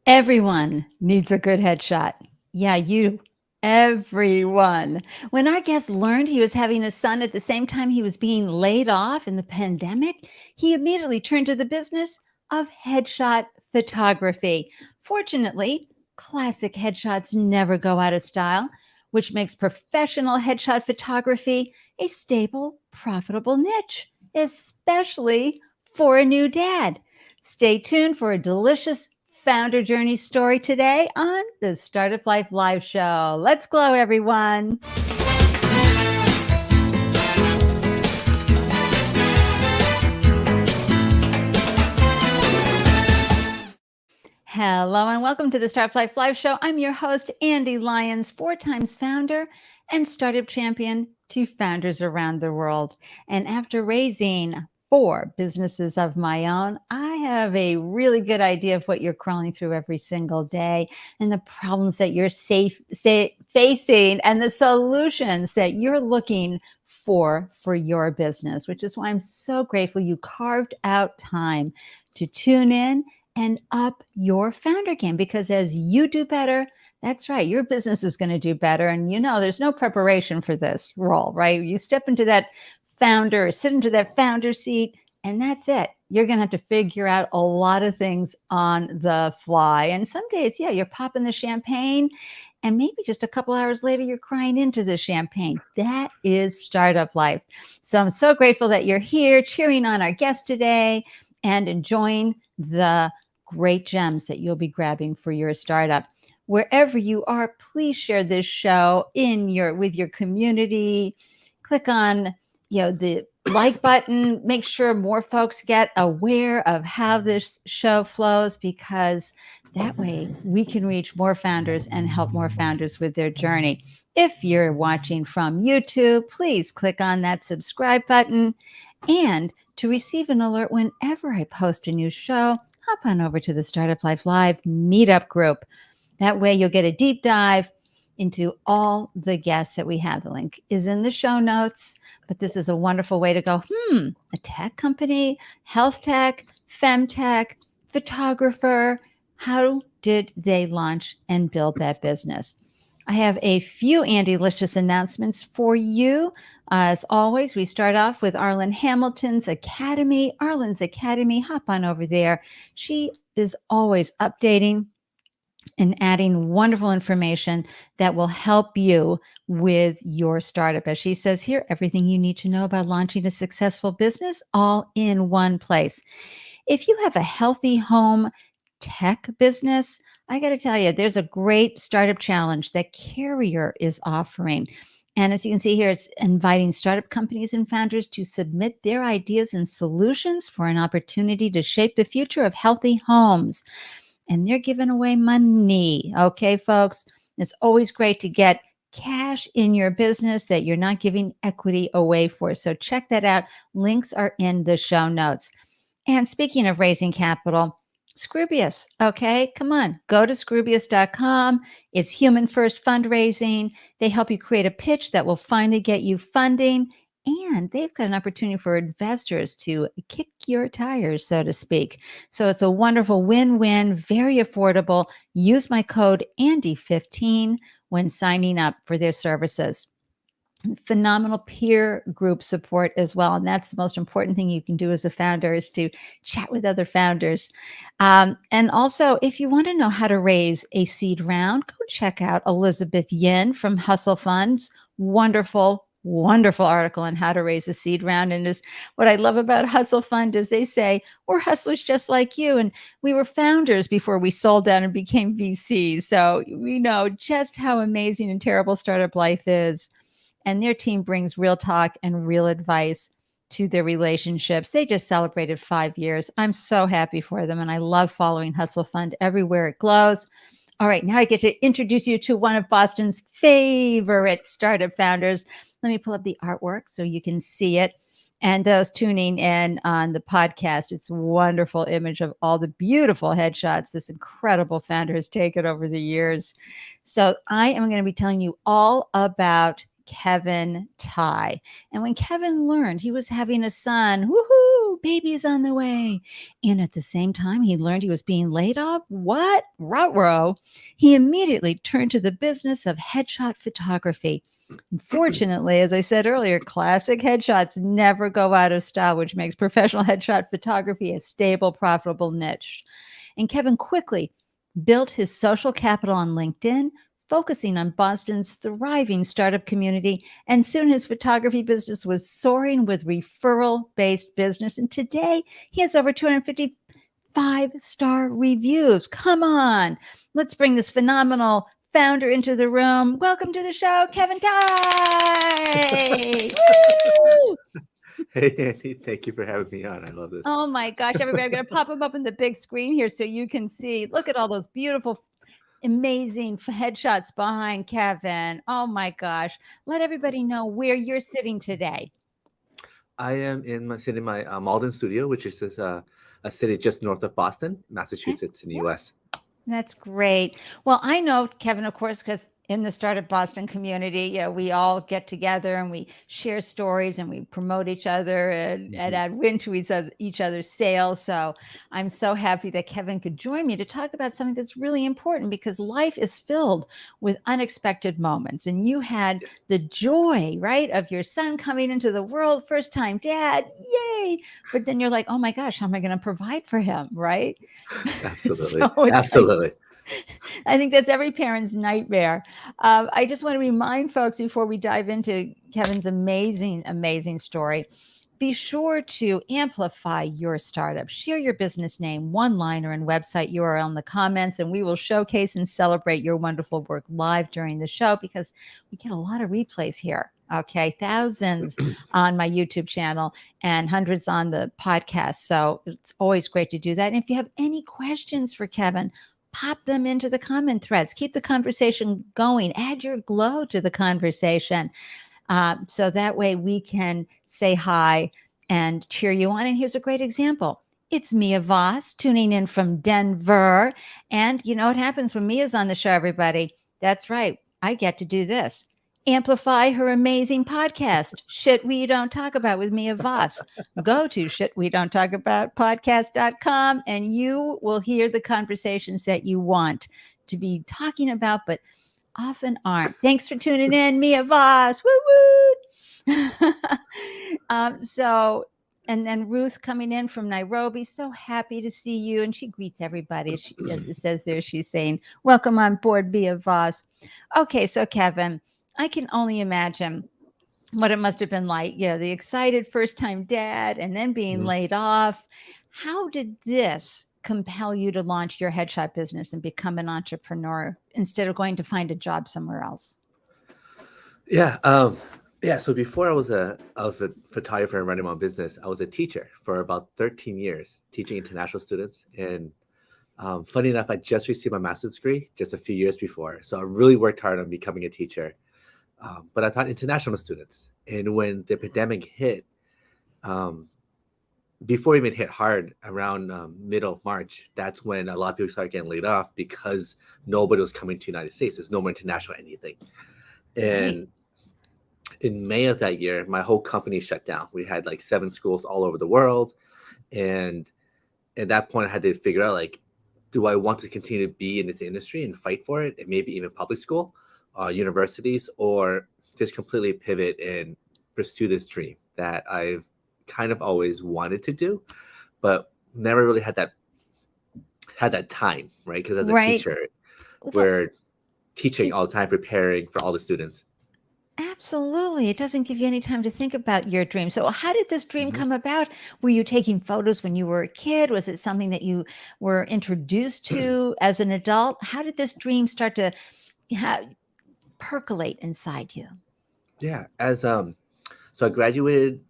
Everyone needs a good headshot. Yeah, you. Everyone. When our guest learned he was having a son at the same time he was being laid off in the pandemic, he immediately turned to the business of headshot photography. Fortunately, classic headshots never go out of style, which makes professional headshot photography a stable, profitable niche, especially for a new dad. Stay tuned for a delicious founder journey story today on the Startup Life Live Show. Let's glow, everyone. Hello and welcome to the Startup Life Live Show. I'm your host, Ande Lyons, 4 times founder and startup champion to founders around the world. And after raising 4 businesses of my own, I have a really good idea of what you're crawling through every single day and the problems that you're facing and the solutions that you're looking for your business, which is why I'm so grateful you carved out time to tune in and up your founder game, because as you do better, that's right, your business is going to do better. And there's no preparation for this role, right? You step into that founder or sit into that founder seat, and that's it. You're going to have to figure out a lot of things on the fly. And some days, yeah, you're popping the champagne, and maybe just a couple hours later, you're crying into the champagne. That is startup life. So I'm so grateful that you're here cheering on our guest today and enjoying the great gems that you'll be grabbing for your startup. Wherever you are, please share this show with your community. Click on the like button. Make sure more folks get aware of how this show flows, because that way we can reach more founders and help more founders with their journey. If you're watching from YouTube, please click on that subscribe button. And to receive an alert whenever I post a new show, hop on over to the Startup Life Live meetup group. That way you'll get a deep dive into all the guests that we have. The link is in the show notes, but this is a wonderful way to go, a tech company, health tech, femtech, photographer, how did they launch and build that business? I have a few Andelicious announcements for you. As always, we start off with Arlen Hamilton's Academy. Arlen's Academy, hop on over there. She is always updating and adding wonderful information that will help you with your startup. As she says here, everything you need to know about launching a successful business all in one place. If you have a healthy home tech business, I got to tell you, there's a great startup challenge that Carrier is offering. And as you can see here, it's inviting startup companies and founders to submit their ideas and solutions for an opportunity to shape the future of healthy homes. And they're giving away money. Okay, folks, it's always great to get cash in your business that you're not giving equity away for. So check that out. Links are in the show notes. And speaking of raising capital, Scroobius, okay? Come on, go to Scroobius.com. It's human first fundraising. They help you create a pitch that will finally get you funding. And they've got an opportunity for investors to kick your tires, so to speak. So it's a wonderful win-win, very affordable. Use my code Andy15 when signing up for their services. Phenomenal peer group support as well. And that's the most important thing you can do as a founder, is to chat with other founders. And also, if you want to know how to raise a seed round, go check out Elizabeth Yin from Hustle Funds. Wonderful article on how to raise a seed round. And what I love about Hustle Fund is they say, we're hustlers just like you. And we were founders before we sold down and became VCs. So we know just how amazing and terrible startup life is. And their team brings real talk and real advice to their relationships. They just celebrated 5 years. I'm so happy for them. And I love following Hustle Fund everywhere it glows. All right, now I get to introduce you to one of Boston's favorite startup founders. Let me pull up the artwork so you can see it. And those tuning in on the podcast, it's a wonderful image of all the beautiful headshots this incredible founder has taken over the years. So I am going to be telling you all about Kevin Ty. And when Kevin learned he was having a son, new baby's on the way. And at the same time, he learned he was being laid off. What? Ruh-roh. He immediately turned to the business of headshot photography. Unfortunately, as I said earlier, classic headshots never go out of style, which makes professional headshot photography a stable, profitable niche. And Kevin quickly built his social capital on LinkedIn, focusing on Boston's thriving startup community. And soon his photography business was soaring with referral-based business. And today he has over 250 5-star reviews. Come on. Let's bring this phenomenal founder into the room. Welcome to the show, Kevin Tai. Woo! Hey, Andy, thank you for having me on. I love this. Oh my gosh, everybody, I'm going to pop them up on the big screen here so you can see. Look at all those beautiful, amazing headshots behind Kevin. Oh my gosh. Let everybody know where you're sitting today. I am sitting in my Malden studio, which is a city just north of Boston, Massachusetts, in the U.S. That's great. Well, I know Kevin, of course, because in the Startup Boston community, we all get together and we share stories and we promote each other and add wind to each other's sails. So I'm so happy that Kevin could join me to talk about something that's really important, because life is filled with unexpected moments. And you had the joy, right, of your son coming into the world, first time dad, yay. But then you're like, oh my gosh, how am I going to provide for him, right? Absolutely. So Absolutely. I think that's every parent's nightmare. I just want to remind folks before we dive into Kevin's amazing, amazing story, be sure to amplify your startup. Share your business name, one-liner, and website URL in the comments, and we will showcase and celebrate your wonderful work live during the show, because we get a lot of replays here. Okay, thousands on my YouTube channel and hundreds on the podcast. So it's always great to do that. And if you have any questions for Kevin, pop them into the comment threads. Keep the conversation going. Add your glow to the conversation. So that way we can say hi and cheer you on. And here's a great example. It's Mia Voss tuning in from Denver. And you know what happens when Mia's on the show, everybody? That's right. I get to do this. Amplify her amazing podcast, Shit We Don't Talk About with Mia Voss. Go to shitwedon'ttalkaboutpodcast.com and you will hear the conversations that you want to be talking about, but often aren't. Thanks for tuning in, Mia Voss. Woo woo. And then Ruth coming in from Nairobi. So happy to see you. And she greets everybody. As it says there, she's saying, welcome on board, Mia Voss. Okay, so Kevin, I can only imagine what it must have been like, the excited first-time dad and then being laid off. How did this compel you to launch your headshot business and become an entrepreneur instead of going to find a job somewhere else? Yeah. So before I was a photographer and running my own business, I was a teacher for about 13 years, teaching international students. And funny enough, I just received my master's degree just a few years before. So I really worked hard on becoming a teacher. But I taught international students. And when the pandemic hit, before it even hit hard around middle of March, that's when a lot of people started getting laid off because nobody was coming to the United States. There's no more international anything. And in May of that year, my whole company shut down. We had like 7 schools all over the world. And at that point, I had to figure out, like, do I want to continue to be in this industry and fight for it, and maybe even public school, universities, or just completely pivot and pursue this dream that I've kind of always wanted to do, but never really had that time, right? Because as a teacher, we're teaching all the time, preparing for all the students. Absolutely. It doesn't give you any time to think about your dream. So how did this dream come about? Were you taking photos when you were a kid? Was it something that you were introduced to as an adult? How did this dream start to percolate inside you? Yeah. So I graduated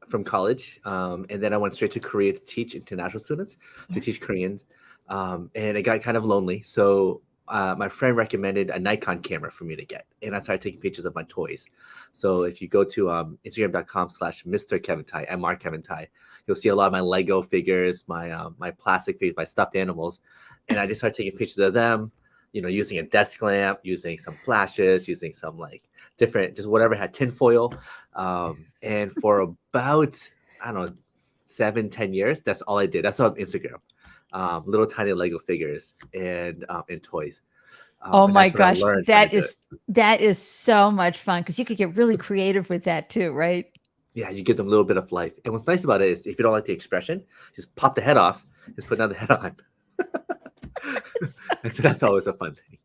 from college, and then I went straight to Korea to teach international students, to teach Koreans. And it got kind of lonely. So my friend recommended a Nikon camera for me to get, and I started taking pictures of my toys. So if you go to Instagram.com/Mr. Kevin Tai, MR Kevin Tai, you'll see a lot of my Lego figures, my plastic figures, my stuffed animals. And I just started taking pictures of them, using a desk lamp, using some flashes, using some like different, just whatever had tinfoil. And for about, I don't know, 7-10 years, that's all I did. That's all on Instagram. Little tiny Lego figures and toys. Oh And my that's when I gosh, learned how to do it. that is so much fun because you could get really creative with that too, right? Yeah, you give them a little bit of life. And what's nice about it is if you don't like the expression, just pop the head off, just put another head on. So that's always a fun thing.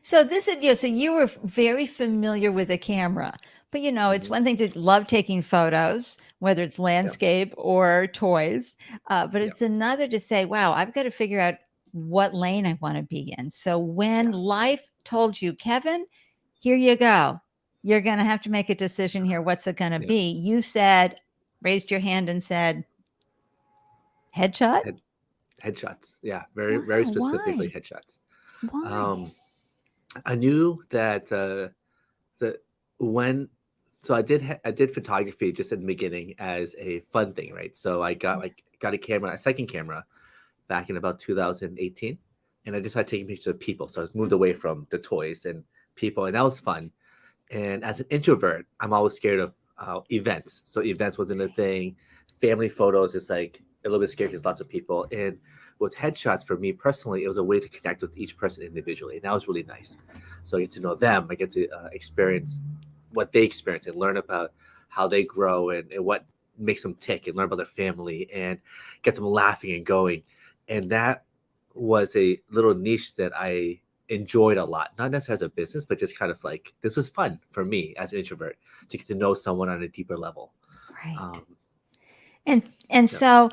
So this is, so you were very familiar with the camera, but it's one thing to love taking photos, whether it's landscape or toys, but it's another to say, wow, I've got to figure out what lane I want to be in. So when life told you, Kevin, here you go, you're going to have to make a decision here. What's it going to be? You raised your hand and said, headshot? Headshots. Yeah, very specifically Why? headshots. Why? I knew that I did photography just in the beginning as a fun thing, right? So I got a second camera back in about 2018, and I just started taking pictures of people. So I was moved away from the toys and people, and that was fun. And as an introvert, I'm always scared of events. So events wasn't a thing. Family photos is like a little bit scary because lots of people. And with headshots, for me personally, it was a way to connect with each person individually, and that was really nice. So I get to know them. I get to experience what they experience and learn about how they grow and what makes them tick, and learn about their family and get them laughing and going. And that was a little niche that I enjoyed a lot, not necessarily as a business, but just kind of like, this was fun for me as an introvert to get to know someone on a deeper level. Right. And so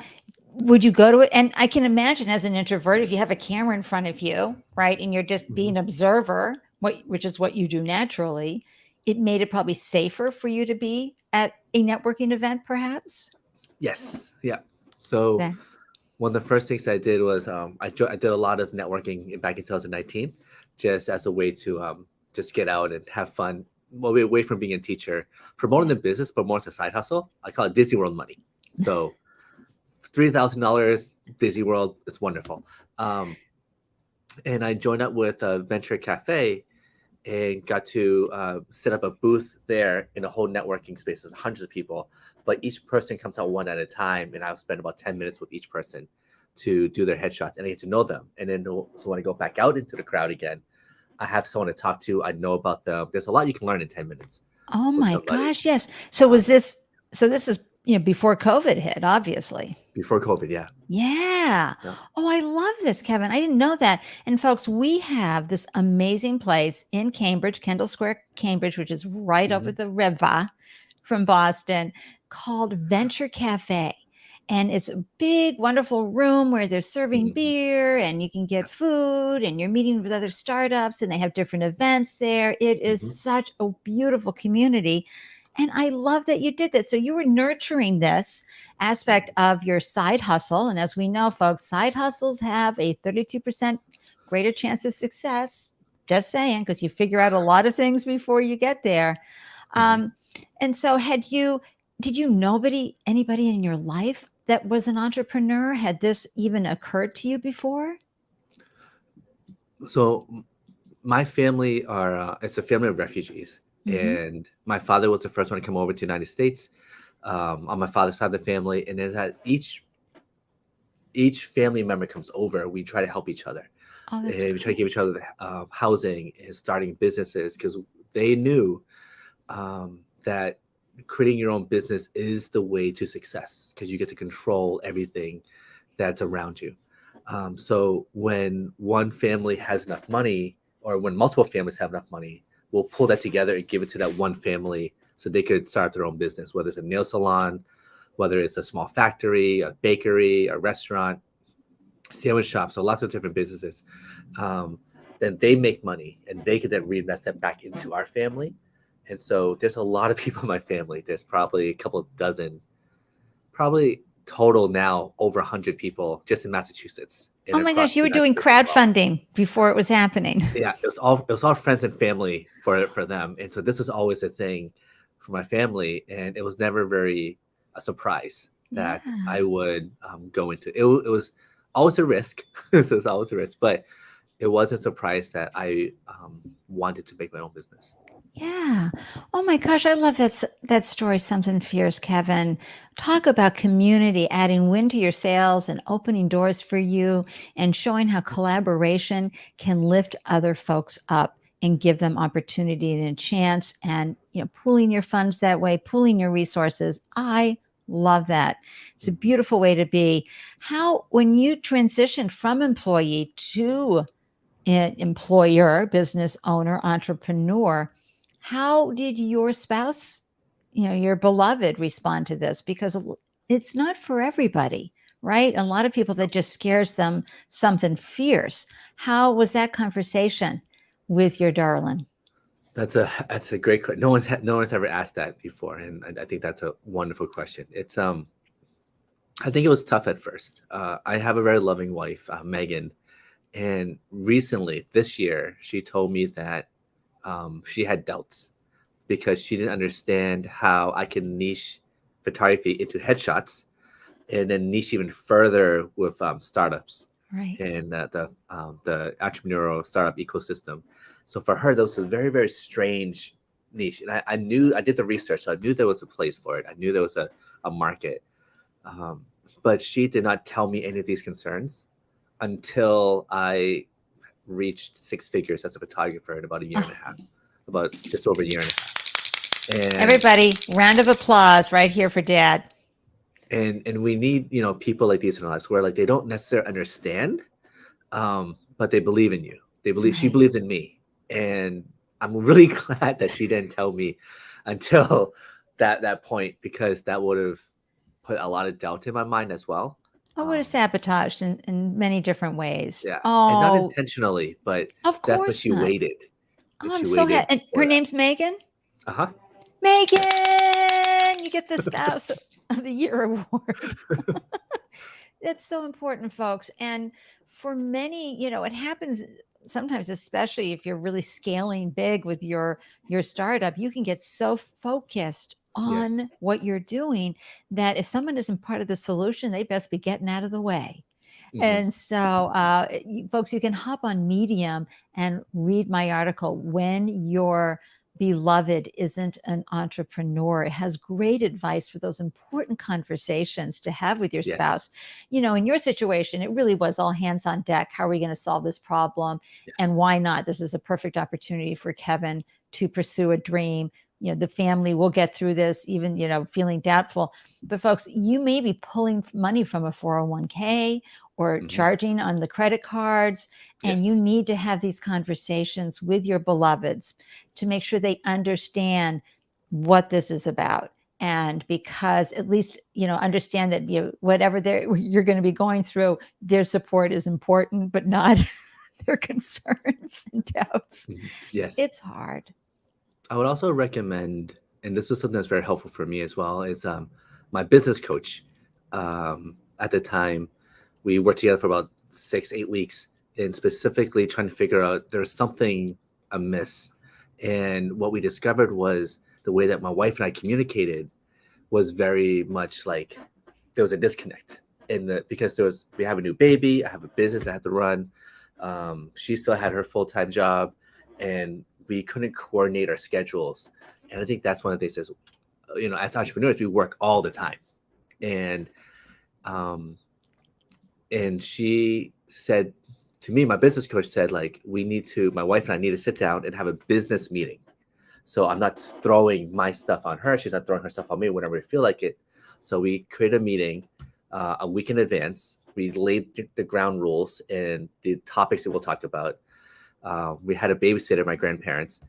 would you go to it? And I can imagine as an introvert, if you have a camera in front of you, right, and you're just being an observer, which is what you do naturally, it made it probably safer for you to be at a networking event, perhaps? Yes. Yeah. So one of the first things I did was I did a lot of networking back in 2019, just as a way to just get out and have fun. Well, away from being a teacher, promoting the business, but more as a side hustle. I call it Disney World money. So $3,000 Disney World, it's wonderful. And I joined up with a venture cafe and got to set up a booth there in a whole networking space. There's hundreds of people, but each person comes out one at a time, and I'll spend about 10 minutes with each person to do their headshots, and I get to know them. And then so when I go back out into the crowd again, I have someone to talk to. I know about them. There's a lot you can learn in 10 minutes. Oh my gosh, yes. So this is before COVID hit, obviously. Before COVID, yeah. Yeah. Oh, I love this, Kevin. I didn't know that. And folks, we have this amazing place in Cambridge, Kendall Square, Cambridge, which is right over the river from Boston, called Venture Cafe. And it's a big, wonderful room where they're serving beer and you can get food and you're meeting with other startups and they have different events there. It is such a beautiful community. And I love that you did this. So you were nurturing this aspect of your side hustle. And as we know, folks, side hustles have a 32% greater chance of success. Just saying, because you figure out a lot of things before you get there. And so did you know anybody in your life that was an entrepreneur? Had this even occurred to you before? So my family it's a family of refugees. And my father was the first one to come over to the United States on my father's side of the family. And then that each family member comes over, we try to help each other. Oh, that's and we try to give each other housing and starting businesses, because they knew that creating your own business is the way to success, because you get to control everything that's around you. So when one family has enough money, or when multiple families have enough money, we'll pull that together and give it to that one family so they could start their own business, whether it's a nail salon, whether it's a small factory, a bakery, a restaurant, sandwich shop. So lots of different businesses. Then they make money and they could then reinvest that back into our family. And so there's a lot of people in my family. There's probably a couple of dozen, probably total now over 100 people just in Massachusetts. Oh my gosh, you were doing crowdfunding before it was happening. Yeah, it was all friends and family for them. And so this was always a thing for my family. And it was never a surprise that I would go into. It was always a risk. So it's always a risk, but it was a surprise that I wanted to make my own business. Yeah. Oh my gosh, I love that story, Something Fierce, Kevin. Talk about community, adding wind to your sails and opening doors for you and showing how collaboration can lift other folks up and give them opportunity and a chance and, pooling your funds that way, pooling your resources. I love that. It's a beautiful way to be. How, when you transitioned from employee to employer, business owner, entrepreneur, how did your spouse, your beloved, respond to this? Because it's not for everybody, right? A lot of people that just scares them something fierce. How was that conversation with your darling? That's a great question. No one's ever asked that before, and I think that's a wonderful question. It's I think it was tough at first. I have a very loving wife, Megan, and recently this year she told me that she had doubts because she didn't understand how I can niche photography into headshots and then niche even further with startups Right. and the entrepreneurial startup ecosystem. So for her, that was a very, very strange niche. And I knew, I did the research, so I knew there was a place for it. I knew there was a market. Um, but she did not tell me any of these concerns until I reached six figures as a photographer in about a year and a half, about just over a year and a half. And Everybody, round of applause right here for Dad. and we need, people like these in our lives where like they don't necessarily understand, but they believe in you. She Right. believes in me, and I'm really glad that she didn't tell me until that point, because that would have put a lot of doubt in my mind as well. I would have sabotaged in many different ways. Yeah, and not Oh, intentionally, but of definitely course she not. waited. Oh, I'm She so waited happy. And for her that. name's Megan. Uh Megan, you get the Spouse of the Year award. That's so important, folks. And for many, it happens sometimes, especially if you're really scaling big with your startup, you can get so focused Yes. on what you're doing that if someone isn't part of the solution, they best be getting out of the way. Hmm. And so, folks, you can hop on Medium and read my article, When Your Beloved Isn't an Entrepreneur. It has great advice for those important conversations to have with your Yes. spouse. In your situation, it really was all hands on deck. How are we going to solve this problem? Yeah. And why not? This is a perfect opportunity for Kevin to pursue a dream. The family will get through this, even, feeling doubtful. But folks, you may be pulling money from a 401k or Hmm. charging on the credit cards. And you Yes. need to have these conversations with your beloveds to make sure they understand what this is about. And because at least, understand that whatever you're going to be going through, their support is important, but not their concerns and doubts. Yes. It's hard. I would also recommend, and this was something that's very helpful for me as well, is my business coach. At the time, we worked together for about 6, 8 weeks, and specifically trying to figure out there's something amiss. And what we discovered was the way that my wife and I communicated was very much like there was a disconnect in the because we have a new baby, I have a business I had to run. She still had her full-time job, and we couldn't coordinate our schedules. And I think that's one of the things is, as entrepreneurs, we work all the time. And um, and she said to me, my business coach said, like, my wife and I need to sit down and have a business meeting. So I'm not just throwing my stuff on her. She's not throwing her stuff on me whenever we feel like it. So we created a meeting a week in advance. We laid the ground rules and the topics that we'll talk about. We had a babysitter, my grandparents,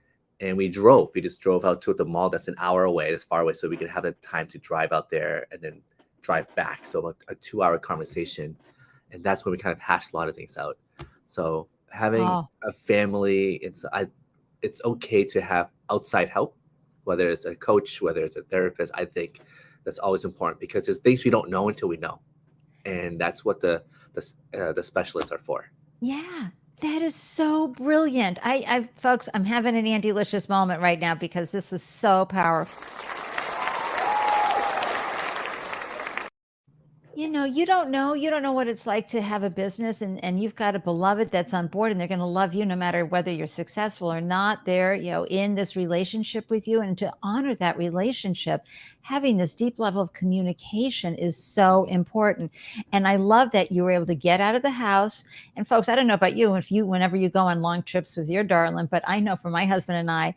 and we drove. We just drove out to the mall that's an hour away, that's far away, so we could have the time to drive out there and then drive back. So about a 2 hour conversation. And that's when we kind of hashed a lot of things out. So having Oh, a family, it's okay to have outside help, whether it's a coach, whether it's a therapist. I think that's always important because there's things we don't know until we know, and that's what the specialists are for. yeah. That is so brilliant. Folks, I'm having an Andelicious moment right now because this was so powerful. You don't know what it's like to have a business, and you've got a beloved that's on board, and they're going to love you no matter whether you're successful or not. They're, in this relationship with you, and to honor that relationship, having this deep level of communication is so important. And I love that you were able to get out of the house. And folks, I don't know about you, whenever you go on long trips with your darling, but I know for my husband and I,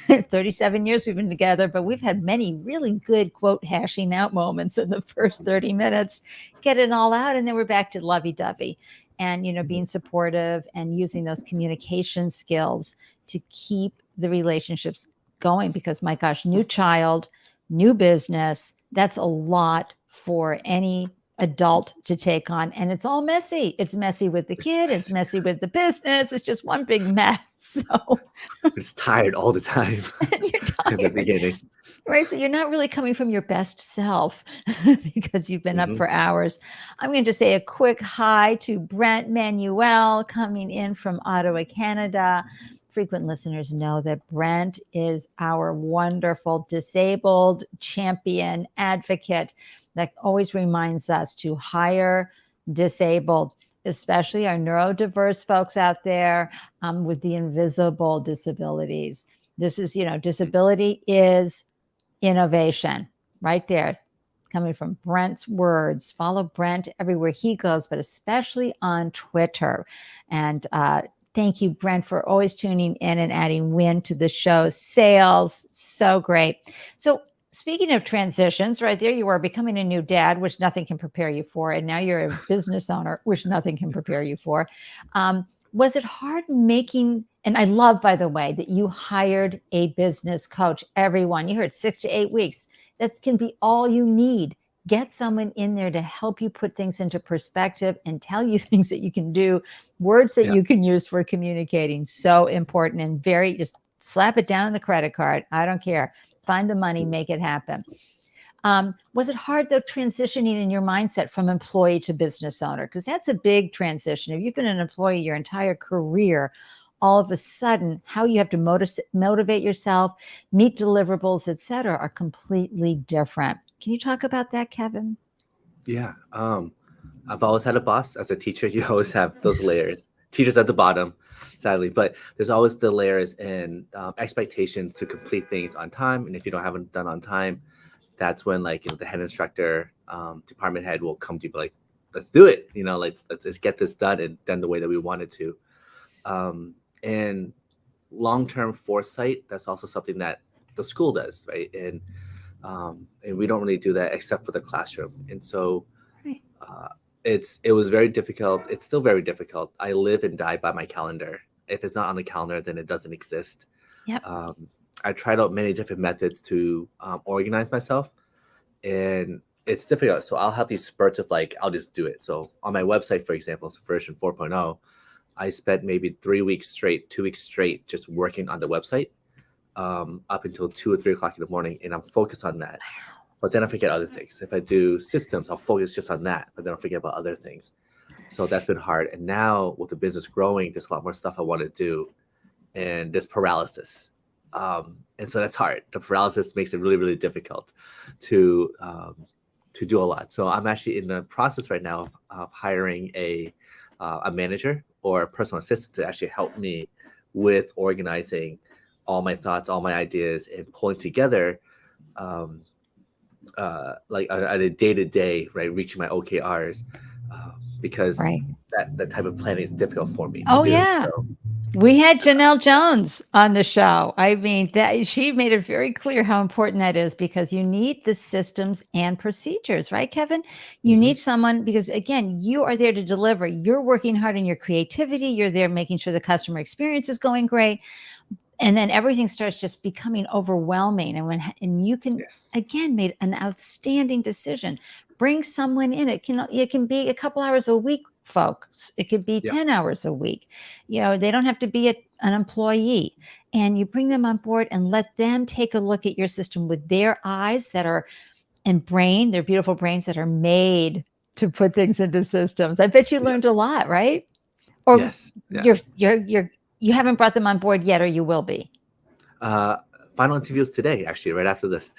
37 years we've been together, but we've had many really good quote hashing out moments in the first 30 minutes, get it all out, and then we're back to lovey-dovey. And being supportive and using those communication skills to keep the relationships going, because my gosh, new child, new business, that's a lot for any adult to take on, and it's all messy. It's messy with the kid, it's messy with the business, it's just one big mess. So It's tired all the time. you're tired in the beginning. Right. So you're not really coming from your best self because you've been up for hours. I'm going to say a quick hi to Brent Manuel coming in from Ottawa, Canada. Frequent listeners know that Brent is our wonderful disabled champion advocate that always reminds us to hire disabled, especially our neurodiverse folks out there with the invisible disabilities. This is, disability is innovation right there, coming from Brent's words. Follow Brent everywhere he goes, but especially on Twitter. And thank you, Brent, for always tuning in and adding win to the show. Sales, so great. So speaking of transitions, right there you are becoming a new dad, which nothing can prepare you for. And now you're a business owner, which nothing can prepare you for. Was it hard making, and I love, by the way, that you hired a business coach, everyone. You heard 6 to 8 weeks. That can be all you need. Get someone in there to help you put things into perspective and tell you things that you can do, words that you can use for communicating. So important, and just slap it down on the credit card. I don't care. Find the money, make it happen. Was it hard, though, transitioning in your mindset from employee to business owner? Because that's a big transition. If you've been an employee your entire career, all of a sudden, how you have to motivate yourself, meet deliverables, et cetera, are completely different. Can you talk about that, Kevin? Yeah. I've always had a boss. As a teacher, you always have those layers. Teachers at the bottom, sadly, but there's always the layers and expectations to complete things on time. And if you don't have it done on time, that's when the head instructor, department head will come to you, be like, let's do it. Let's get this done and done the way that we wanted to. And long-term foresight, that's also something that the school does, right? And we don't really do that except for the classroom. And so it was very difficult. It's still very difficult. I live and die by my calendar. If it's not on the calendar, then it doesn't exist. Yep. I tried out many different methods to organize myself, and it's difficult. So I'll have these spurts of I'll just do it. So on my website, for example, version 4.0, I spent maybe 3 weeks straight, 2 weeks straight, just working on the website up until 2 or 3 o'clock in the morning. And I'm focused on that. But then I forget other things. If I do systems, I'll focus just on that, but then I'll forget about other things. So that's been hard. And now with the business growing, there's a lot more stuff I want to do. And there's paralysis. And so that's hard. The paralysis makes it really, really difficult to do a lot. So I'm actually in the process right now of hiring a manager or a personal assistant to actually help me with organizing all my thoughts, all my ideas, and pulling together on a day-to-day, right, reaching my OKRs, because that type of planning is difficult for me to do. Yeah. So. We had Janelle Jones on the show. I mean, she made it very clear how important that is, because you need the systems and procedures, right, Kevin? You need someone, because again, you are there to deliver. You're working hard in your creativity. You're there making sure the customer experience is going great. And then everything starts just becoming overwhelming. And you can, again, made an outstanding decision. Bring someone in. It can be a couple hours a week, folks. It could be 10 hours a week. They don't have to be an employee. And you bring them on board and let them take a look at your system with their eyes and their beautiful brains that are made to put things into systems. I bet you learned a lot, right? Or yes. You haven't brought them on board yet, or you will be? Final interviews today, actually, right after this.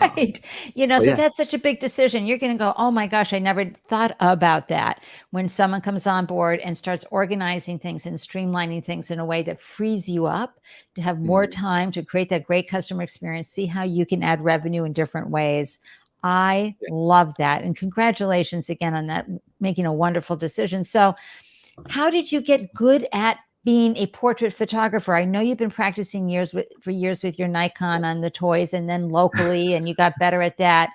Right. But So yeah, that's such a big decision. You're going to go, oh my gosh, I never thought about that. When someone comes on board and starts organizing things and streamlining things in a way that frees you up to have more mhm, time to create that great customer experience, see how you can add revenue in different ways. I yeah. love that. And congratulations again on that, making a wonderful decision. So, how did you get good at being a portrait photographer? I know you've been practicing for years with your Nikon on the toys and then locally, and you got better at that.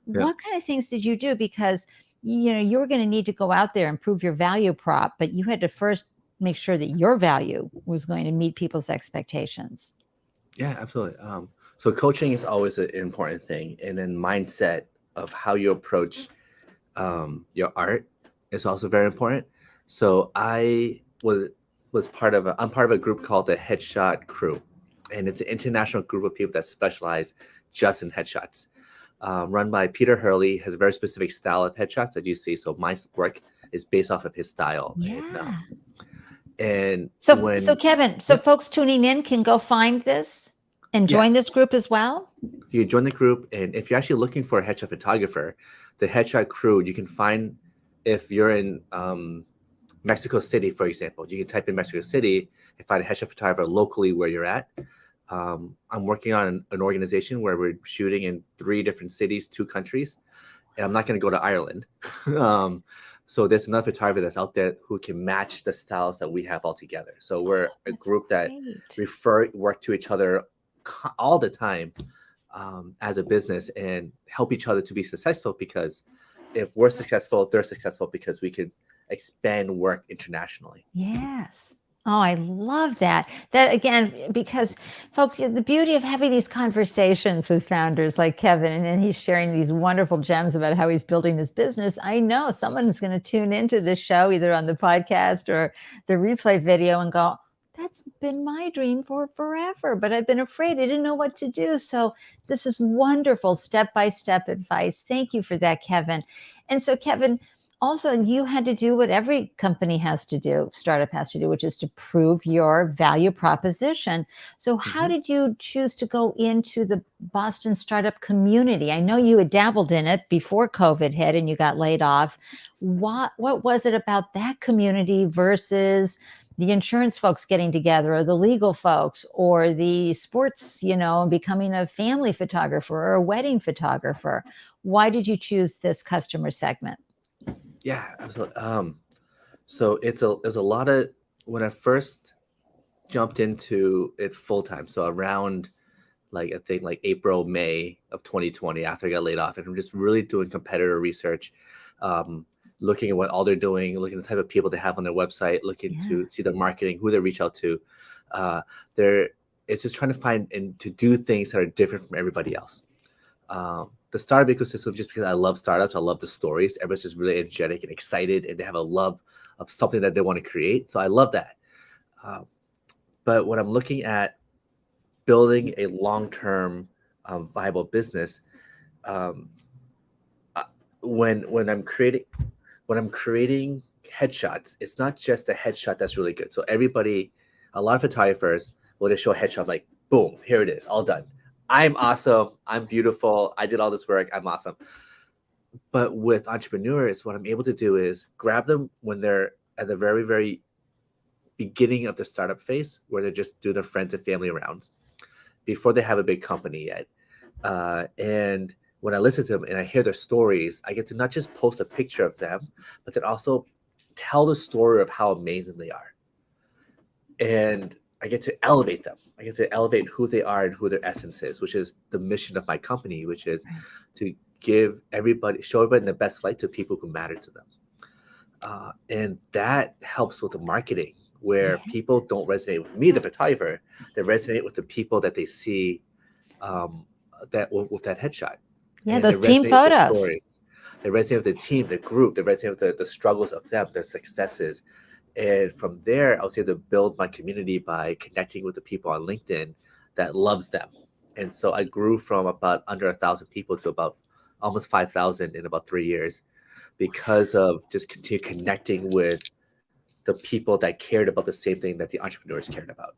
Yeah. What kind of things did you do? Because you were going to need to go out there and prove your value prop, but you had to first make sure that your value was going to meet people's expectations. Yeah, absolutely. So coaching is always an important thing, and then mindset of how you approach your art is also very important. So I'm part of a group called the Headshot Crew, and it's an international group of people that specialize just in headshots. Run by Peter Hurley, has a very specific style of headshots that you see. So my work is based off of his style, Yeah. and So when Kevin, so yeah, folks tuning in can go find this and join yes, this group as well. you join the group, and if you're actually looking for a headshot photographer, the Headshot Crew you can find if you're in Mexico City, for example. You can type in Mexico City and find a headshot photographer locally where you're at. I'm working on an organization where we're shooting in 3 different cities, 2 countries, and I'm not going to go to Ireland. um, so there's another photographer that's out there who can match the styles that we have all together. So we're a That's group that great. work to each other all the time as a business and help each other to be successful, because if we're successful, they're successful because we can expand work internationally. Yes. Oh, I love that. That again, because folks, the beauty of having these conversations with founders like Kevin, and then he's sharing these wonderful gems about how he's building his business. I know someone's going to tune into this show either on the podcast or the replay video and go, that's been my dream for forever, but I've been afraid. I didn't know what to do. So this is wonderful step-by-step advice. Thank you for that, Kevin. And so, Kevin, also you had to do what every company has to do, startup has to do, which is to prove your value proposition. So how Mhm. did you choose to go into the Boston startup community? I know you had dabbled in it before COVID hit and you got laid off. What was it about that community versus the insurance folks getting together or the legal folks or the sports, becoming a family photographer or a wedding photographer? Why did you choose this customer segment? Yeah, absolutely. So there's a lot of, when I first jumped into it full time. So around, like, I think like April, May of 2020, after I got laid off, and I'm just really doing competitor research, um, looking at what all they're doing, looking at the type of people they have on their website, looking Yeah. to see their marketing, who they reach out to. Uh, they're It's just trying to find and to do things that are different from everybody else. The startup ecosystem, just because I love startups, I love the stories. Everybody's just really energetic and excited, and they have a love of something that they want to create. So I love that. Uh, but when I'm looking at building a long-term viable business, um, uh, when I'm creating headshots, it's not just a headshot that's really good. So a lot of photographers will just show a headshot like, boom, here it is, all done. I'm awesome. I'm beautiful. I did all this work. I'm awesome. But with entrepreneurs, what I'm able to do is grab them when they're at the very, very beginning of the startup phase, where they just do their friends and family rounds before they have a big company yet. And when I listen to them and I hear their stories, I get to not just post a picture of them, but then also tell the story of how amazing they are. And I get to elevate them. I get to elevate who they are and who their essence is, which is the mission of my company, which is Right. to show everybody in the best light to people who matter to them. And that helps with the marketing, where people don't Yes. resonate with me, the photographer. They resonate with the people that they see, um, that with that headshot, Yeah, and they those team resonate with the photos. story. They resonate with the team, the group. They resonate with the struggles of them, their successes. And from there, I was able to build my community by connecting with the people on LinkedIn that loves them. And so I grew from about under 1,000 people to about almost 5,000 in about 3 years, because of just continue connecting with the people that cared about the same thing that the entrepreneurs cared about.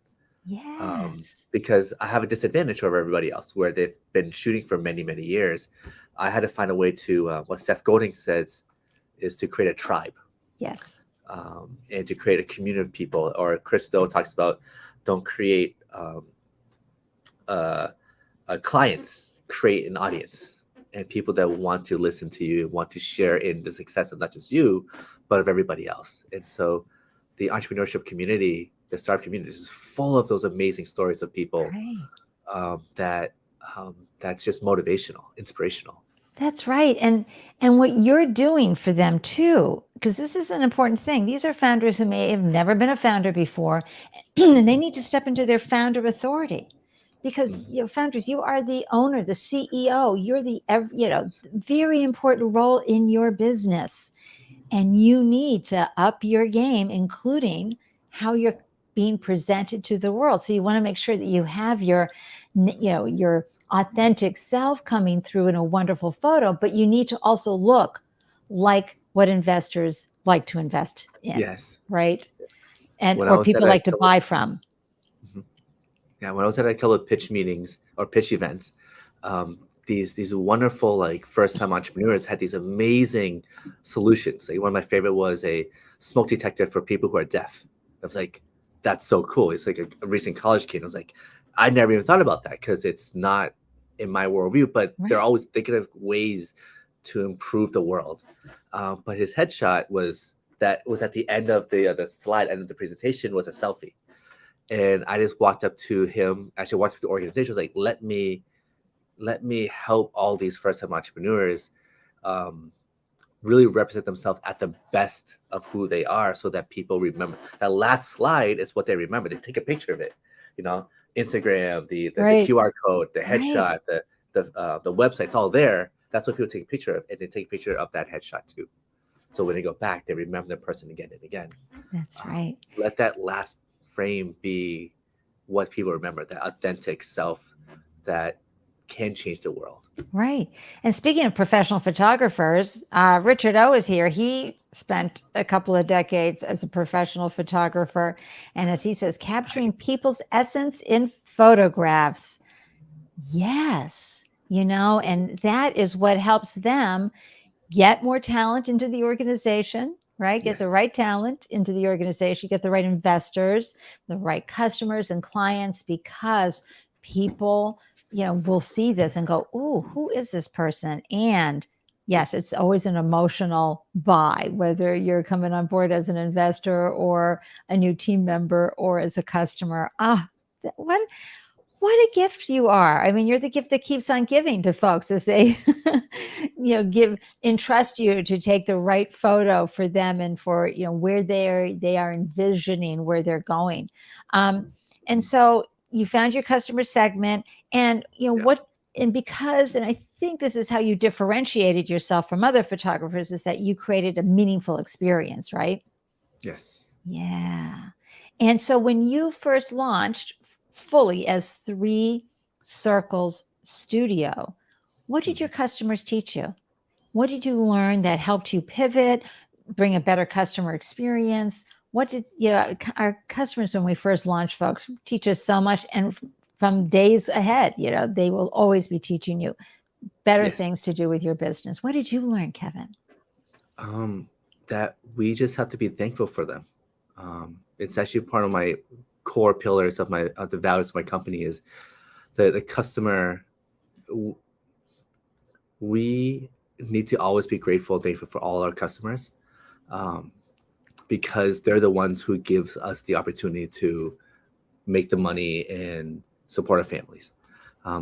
Yes. because I have a disadvantage over everybody else where they've been shooting for many, many years. I had to find a way to, what Seth Godin says is to create a tribe, Yes. and to create a community of people. Or Chris Do talks about don't create uh, clients, create an audience and people that want to listen to you, want to share in the success of not just you, but of everybody else. And so the entrepreneurship community, the startup community is full of those amazing stories of people Right. that that's just motivational, inspirational. That's right. And what you're doing for them too, because this is an important thing. These are founders who may have never been a founder before, and they need to step into their founder authority. Because Mhm. you know, founders, you are the owner, the CEO. You're the very important role in your business, and you need to up your game, including how you're being presented to the world. So you want to make sure that you have your authentic self coming through in a wonderful photo, but you need to also look like what investors like to invest in, Yes. right? And When I or was at people a like to couple, buy from. Mhm. Yeah, when I was at a couple of pitch meetings or pitch events, these wonderful like first time entrepreneurs had these amazing solutions. Like one of my favorite was a smoke detector for people who are deaf. I was like, that's so cool. It's like a recent college kid. I was like, I never even thought about that because it's not in my worldview. But they're Right. always thinking of ways to improve the world. But his headshot was at the end of the slide, end of the presentation was a selfie. And I just walked up to him, actually walked up to the organization, was like, let me help all these first time entrepreneurs um, really represent themselves at the best of who they are so that people remember. That last slide is what they remember. They take a picture of it, you know, Instagram, the Right. QR code, the Right. headshot, the website's all there. That's what people take a picture of. And they take a picture of that headshot too. So when they go back, they remember the person again and again. That's right. Let that last frame be what people remember, that authentic self that can change the world. Right. And speaking of professional photographers, Richard O is here. He spent a couple of decades as a professional photographer. And as he says, capturing people's essence in photographs. Yes. And that is what helps them get more talent into the organization, right? Get the Yes. right talent into the organization, get the right investors, the right customers and clients, because people, will see this and go, "Ooh, who is this person?" And yes, it's always an emotional buy, whether you're coming on board as an investor or a new team member or as a customer. What a gift you are. I mean, you're the gift that keeps on giving to folks as they, entrust you to take the right photo for them and for, where they are envisioning where they're going. And so you found your customer segment and, Yeah. and I think this is how you differentiated yourself from other photographers is that you created a meaningful experience, right? Yes. Yeah. And so when you first launched fully as Three Circles Studio, what did your Mhm. customers teach you? What did you learn that helped you pivot, bring a better customer experience? What did, our customers, when we first launched, folks, teach us so much. And from days ahead, they will always be teaching you better Yes. things to do with your business. What did you learn, Kevin? That we just have to be thankful for them. It's actually part of my core pillars of the values of my company is the customer. We need to always be grateful and thankful for all our customers, um, because they're the ones who gives us the opportunity to make the money and support our families.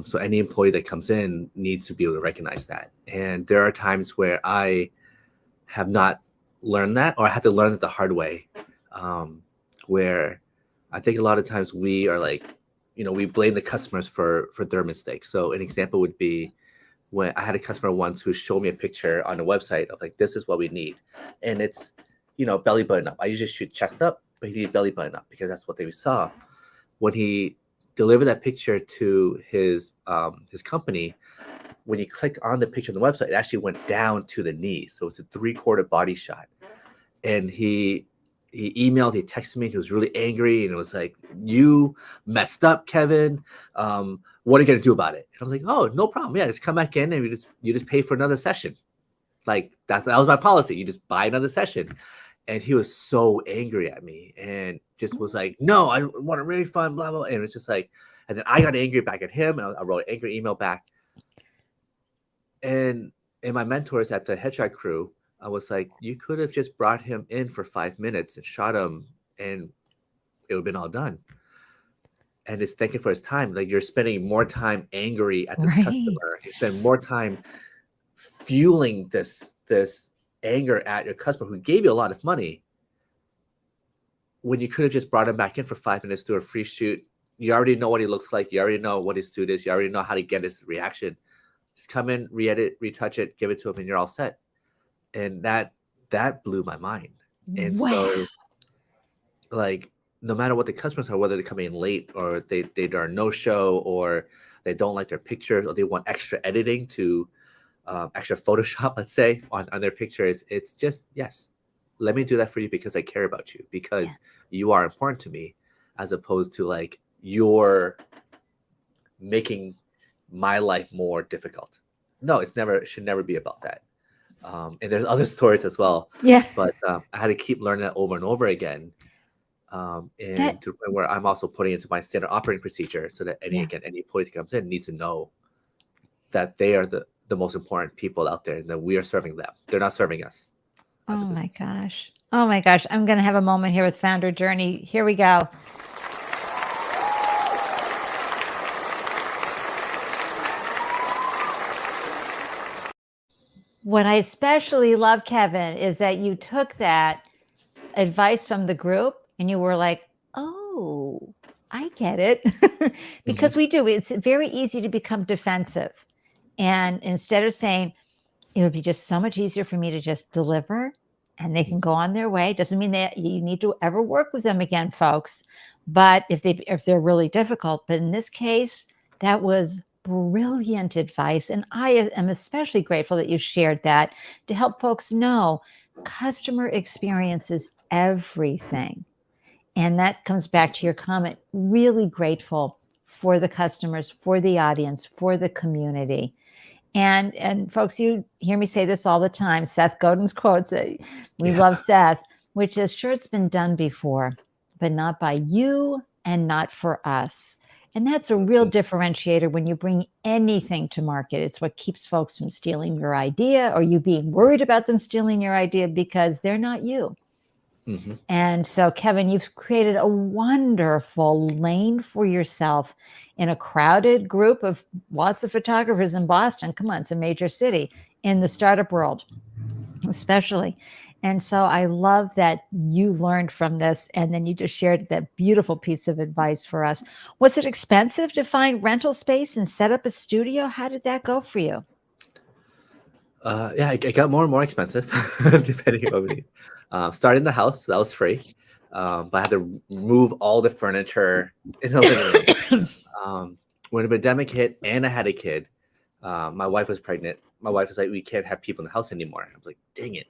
So any employee that comes in needs to be able to recognize that. And there are times where I have not learned that, or I had to learn it the hard way, where I think a lot of times we are like, we blame the customers for their mistakes. So an example would be when I had a customer once who showed me a picture on a website of like, this is what we need. And it's, belly button up. I usually shoot chest up, but he needed belly button up because that's what they saw. When he delivered that picture to his company, when you click on the picture on the website, it actually went down to the knees. So it's a 3/4 body shot. And he he emailed, he texted me, he was really angry, and it was like, you messed up, Kevin. What are you gonna do about it? And I was like, oh, no problem. Yeah, just come back in and you just pay for another session. Like that was my policy. You just buy another session. And he was so angry at me and just was like, no, I want a refund, blah, blah. And it's just like, and then I got angry back at him, and I wrote an angry email back. And my mentors at the headshot crew, I was like, you could have just brought him in for 5 minutes and shot him, and it would have been all done. And it's thanking for his time. Like, you're spending more time angry at this customer. You spend more time fueling this anger at your customer who gave you a lot of money, when you could have just brought him back in for 5 minutes, do a free shoot. You already know what he looks like. You already know what his suit is. You already know how to get his reaction. Just come in, re-edit, retouch it, give it to him, and you're all set. And that blew my mind. And so, like, no matter what the customers are, whether they're coming in late or they are no show, or they don't like their pictures, or they want extra editing to extra Photoshop, let's say, on their pictures, it's just, yes, let me do that for you because I care about you, because you are important to me, as opposed to like you're making my life more difficult. No, it should never be about that. And there's other stories as well. But I had to keep learning that over and over again. And to where I'm also putting into my standard operating procedure, so that any employee that comes in needs to know that they are the most important people out there, and that we are serving them. They're not serving us. Oh my gosh. Oh my gosh. I'm going to have a moment here with Founder Journey. Here we go. What I especially love, Kevin, is that you took that advice from the group and you were like, oh, I get it. Because we do. It's very easy to become defensive. And instead of saying, it would be just so much easier for me to just deliver and they can go on their way. Doesn't mean that you need to ever work with them again, folks. But if they're really difficult, but in this case, that was brilliant advice. And I am especially grateful that you shared that to help folks know customer experience is everything. And that comes back to your comment, really grateful for the customers, for the audience, for the community. And folks, you hear me say this all the time. Seth Godin's quotes, we love Seth, which is, sure, it's been done before, but not by you and not for us. And that's a real differentiator when you bring anything to market. It's what keeps folks from stealing your idea, or you being worried about them stealing your idea because they're not you. And so, Kevin, you've created a wonderful lane for yourself in a crowded group of lots of photographers in Boston. Come on, it's a major city in the startup world, especially. And so I love that you learned from this, and then you just shared that beautiful piece of advice for us. Was it expensive to find rental space and set up a studio? How did that go for you? Yeah, it got more and more expensive depending on what we need. Started in the house, so that was free. But I had to move all the furniture in the living room. When the pandemic hit and I had a kid, my wife was pregnant. My wife was like, we can't have people in the house anymore. I was like, dang it.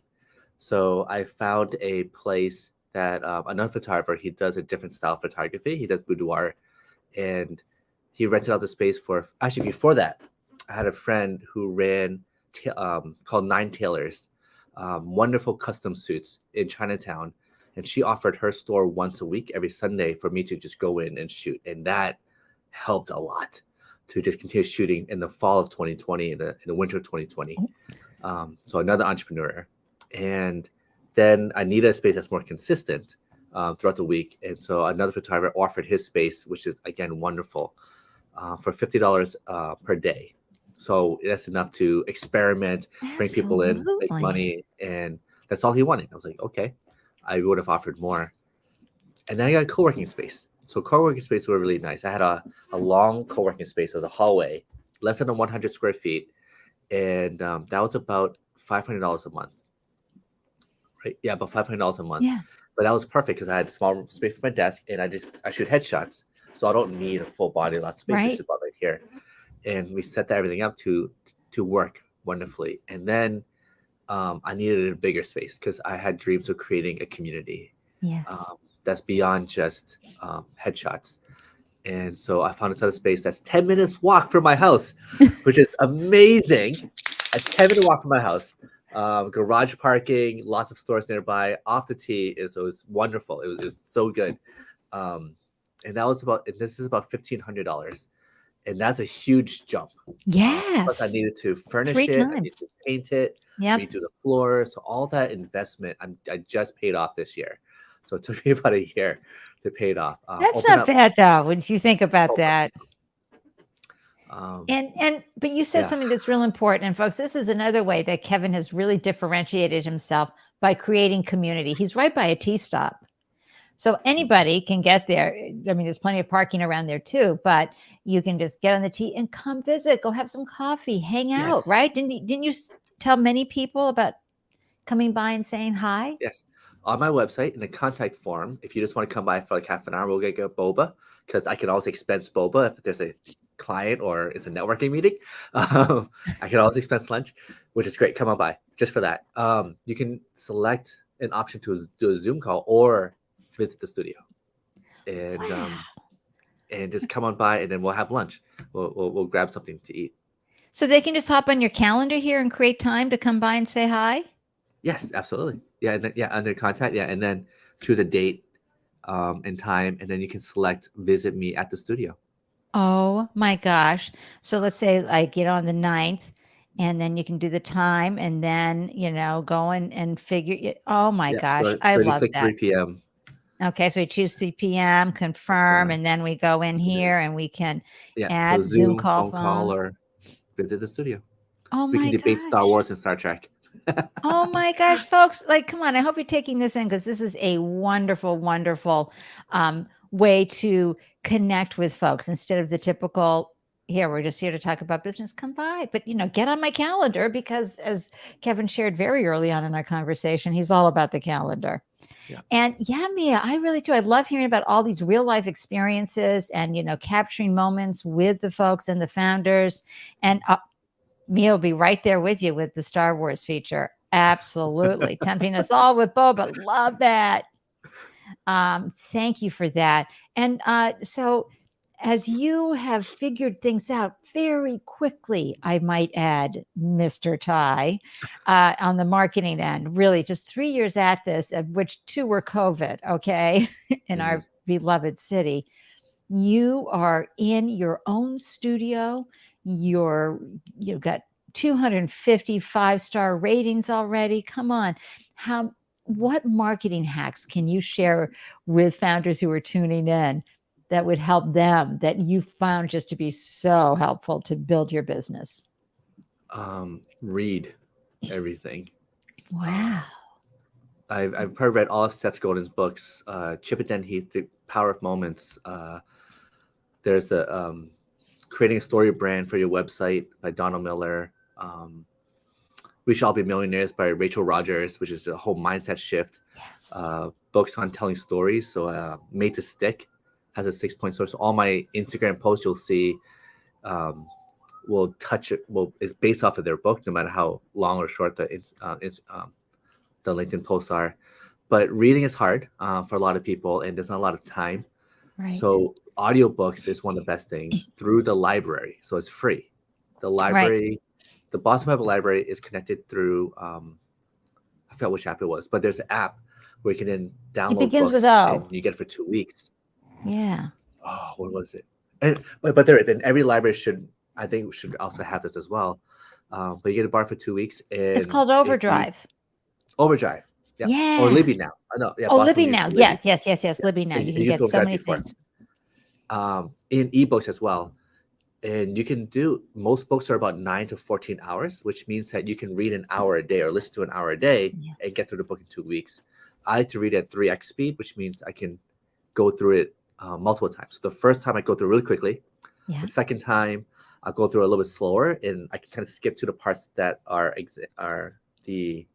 So I found a place that another photographer, he does a different style of photography. He does boudoir. And he rented out the space for, actually before that, I had a friend who ran called 9 Tailors, wonderful custom suits in Chinatown. And she offered her store once a week, every Sunday, for me to just go in and shoot. And that helped a lot to just continue shooting in the fall of 2020, in the winter of 2020. So another entrepreneur. And then I needed a space that's more consistent throughout the week. And so another photographer offered his space, which is, again, wonderful, for $50 per day. So that's enough to experiment, bring people in, make money. And that's all he wanted. I was like, okay, I would have offered more. And then I got a co-working space. So co-working space were really nice. I had a long co-working space as a hallway, less than 100 square feet. And that was about $500 a month. Right? Yeah, about $500 a month. Yeah. But that was perfect because I had a small space for my desk, and I shoot headshots. So I don't need a full body, lot of space. It's just about right here. And we set everything up to work wonderfully. And then I needed a bigger space because I had dreams of creating a community. Yes. That's beyond just headshots. And so I found this other space that's 10 minutes walk from my house, which is amazing. A 10-minute walk from my house. Garage parking, lots of stores nearby. Off the tee, it was wonderful. It was so good. And this is about $1,500. And that's a huge jump. Plus, I Yes. needed to furnish 3 it. I needed times. to paint it, Yep. redo the floor. So all that investment, I just paid off this year. So it took me about a year to pay it off. That's Open not up. bad though, when you think about Oh, that. Um, But you said yeah. something that's real important. And folks, this is another way that Kevin has really differentiated himself by creating community. He's right by a tea stop. So anybody can get there. I mean, there's plenty of parking around there too, but you can just get on the T and come visit, go have some coffee, hang out, Yes. right? Didn't you tell many people about coming by and saying hi? Yes. On my website, in the contact form, if you just want to come by for like half an hour, we'll get boba, because I can always expense boba if there's a client or it's a networking meeting. I can always expense lunch, which is great. Come on by just for that. You can select an option to do a Zoom call or visit the studio, and Wow. and just come on by, and then we'll have lunch. We'll grab something to eat. So they can just hop on your calendar here and create time to come by and say hi? Yes, absolutely. Yeah, and then, under contact. Yeah, and then choose a date and time, and then you can select visit me at the studio. Oh my gosh. So let's say I get on the 9th and then you can do the time and then, go and figure it. Oh my Yeah, gosh. so I just love click that. 3 p.m. Okay. So we choose 3 p.m., confirm, and then we go in and then- here and we can Yeah, so add Zoom Zoom, call phone call, phone. or visit the studio. Oh We can my debate Star gosh. Wars and Star Trek. Oh my gosh, folks, like, come on. I hope you're taking this in because this is a wonderful, wonderful way to connect with folks instead of the typical, here, we're just here to talk about business, come by. But, get on my calendar because as Kevin shared very early on in our conversation, he's all about the calendar. Yeah. And yeah, Mia, I really do. I love hearing about all these real life experiences and, capturing moments with the folks and the founders. And Mia will be right there with you with the Star Wars feature. Absolutely. Tempting us all with boba. Love that. Thank you for that. And so as you have figured things out very quickly, I might add, Mr. Ty, on the marketing end, really just 3 years at this, of which 2 were COVID, okay, in our beloved city. You are in your own studio. You've got 250 5-star ratings already. Come on. What marketing hacks can you share with founders who are tuning in that would help them, that you found just to be so helpful to build your business? Read everything. Wow. I've probably read all of Seth Godin's books. Chip and Dan Heath, The Power of Moments. There's the Creating a Story Brand for Your Website by Donald Miller. We Shall Be Millionaires by Rachel Rogers, which is a whole mindset shift. Yes. Books on telling stories. So Made to Stick has a 6-point source. So all my Instagram posts you'll see is based off of their book, no matter how long or short the LinkedIn posts are. But reading is hard for a lot of people, and there's not a lot of time. Right. So audiobooks is one of the best things through the library. So it's free. The library, the Boston Public Library is connected through, I forgot which app it was, but there's an app where you can then download It begins books with O. and you get it for 2 weeks. Yeah. Oh, what was it? And but there is, and every library should also have this as well. But you get a bar for 2 weeks. And It's called Overdrive. Overdrive. Yeah. Yeah. Or Libby now. I know. Yeah. Oh, Boston Libby uses now. Libby. Yes. Yeah. Libby now. You I can used get so Overdrive many before. things. In ebooks as well. And you can do, most books are about 9 to 14 hours, which means that you can read an hour a day or listen to an hour a day and get through the book in 2 weeks. I like to read at 3x speed, which means I can go through it multiple times. So the first time I go through really quickly. Yeah. The second time I'll go through a little bit slower, and I can kind of skip to the parts that are the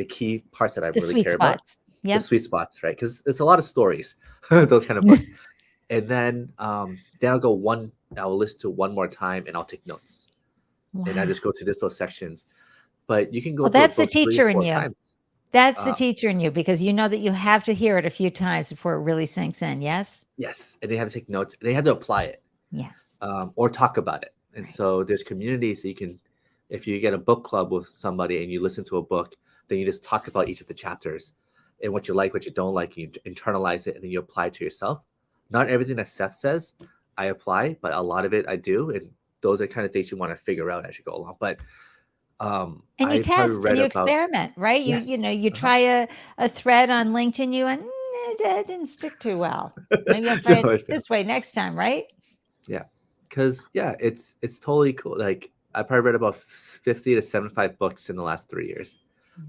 key parts that I really care about. Yep. The sweet spots, right? Because it's a lot of stories, those kind of books. And then I'll listen to one more time and I'll take notes. Wow. And I just go to those sections. But you can go. Well, that's the teacher in you. That's the teacher in you, because you know that you have to hear it a few times before it really sinks in. Yes. Yes, and they have to take notes. They have to apply it, Yeah. or talk about it. And Right. so there's communities that you can, if you get a book club with somebody and you listen to a book, then you just talk about each of the chapters and what you like, what you don't like, and you internalize it, and then you apply it to yourself. Not everything that Seth says I apply, but a lot of it I do, and those are kind of things you want to figure out as you go along. But And you I probably test and read you about, experiment, right? You yes, know, you try a thread on LinkedIn, you and it didn't stick too well. Maybe I'll try it this way next time, right? Yeah, because it's totally cool. Like I probably read about 50 to 75 books in the last 3 years.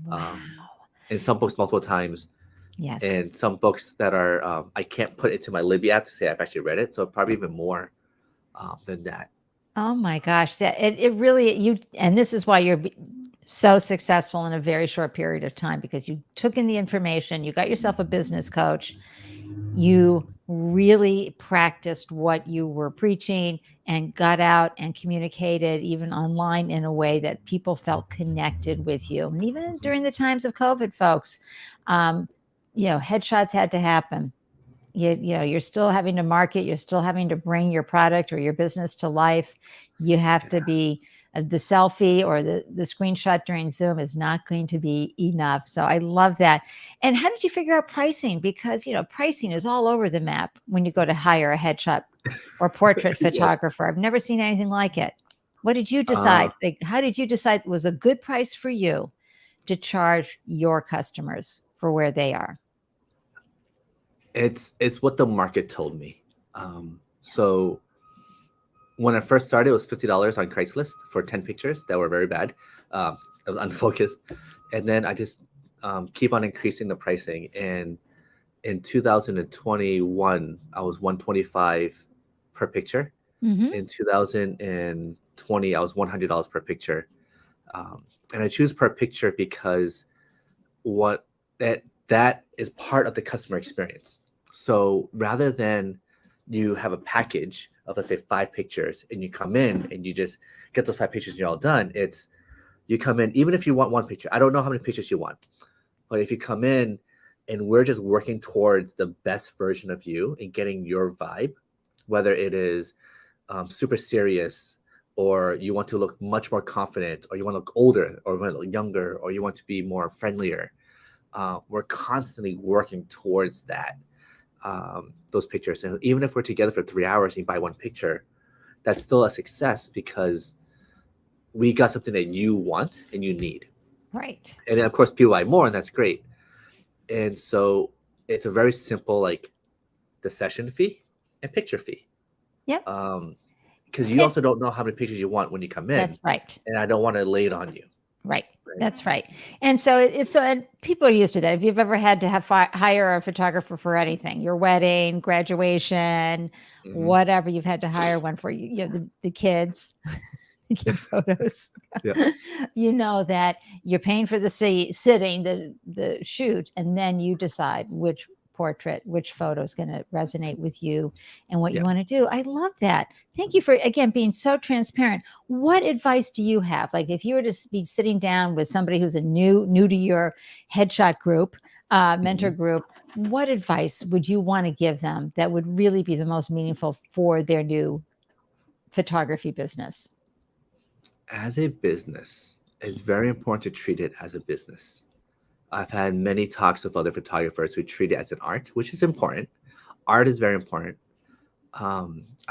Wow. And some books multiple times, Yes. and some books that are I can't put into my Libby app to say I've actually read it, so probably even more than that. Oh my gosh. It really, and this is why you're so successful in a very short period of time, because you took in the information, you got yourself a business coach, you really practiced what you were preaching and got out and communicated even online in a way that people felt connected with you. And even during the times of COVID, folks, headshots had to happen. You're still having to market, you're still having to bring your product or your business to life. You have to be the selfie or the screenshot during Zoom is not going to be enough. So I love that. And how did you figure out pricing? Because pricing is all over the map when you go to hire a headshot or portrait Yes. photographer. I've never seen anything like it. What did you decide? How did you decide it was a good price for you to charge your customers for where they are? It's what the market told me. So when I first started, it was $50 on Craigslist for 10 pictures that were very bad. It was unfocused, and then I just keep on increasing the pricing. And in 2021, I was 125 per picture. Mm-hmm. In 2020, I was $100 per picture. And I choose per picture because what that is part of the customer experience. So rather than you have a package of, let's say, 5 pictures, and you come in and you just get those 5 pictures and you're all done, it's you come in, even if you want one picture, I don't know how many pictures you want, but if you come in and we're just working towards the best version of you and getting your vibe, whether it is super serious, or you want to look much more confident, or you want to look older, or you want to look younger, or you want to be more friendlier, we're constantly working towards that, those pictures. And even if we're together for 3 hours and you buy one picture, that's still a success because we got something that you want and you need. Right. And then of course people buy more, and that's great. And so it's a very simple, like, the session fee and picture fee. Yep. Because you also don't know how many pictures you want when you come in. That's right. And I don't want to lay it on you. Right. That's right. And so and people are used to that. If you've ever had to hire a photographer for anything, your wedding, graduation, whatever, you've had to hire one for the kids, the kid photos. Yeah. You know that you're paying for the sitting, the shoot, and then you decide which portrait, which photo is going to resonate with you and what you want to do. I love that. Thank you for, again, being so transparent. What advice do you have? Like if you were to be sitting down with somebody who's new to your headshot group, mentor group, what advice would you want to give them that would really be the most meaningful for their new photography business? As a business, it's very important to treat it as a business. I've had many talks with other photographers who treat it as an art, which is important. Art is very important. I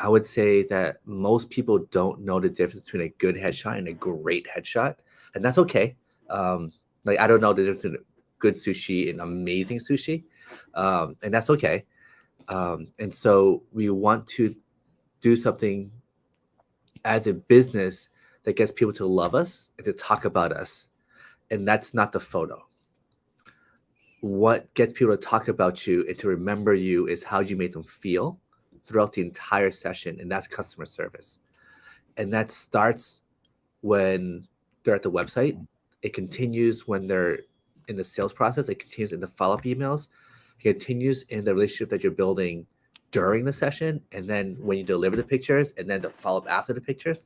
would say that most people don't know the difference between a good headshot and a great headshot, and that's okay. Like I don't know the difference between good sushi and amazing sushi, and that's okay. And so we want to do something as a business that gets people to love us and to talk about us, and that's not the photo. What gets people to talk about you and to remember you is how you made them feel throughout the entire session, and that's customer service. And that starts when they're at the website. It continues when they're in the sales process. It continues in the follow-up emails. It continues in the relationship that you're building during the session, and then when you deliver the pictures, and then the follow-up after the pictures.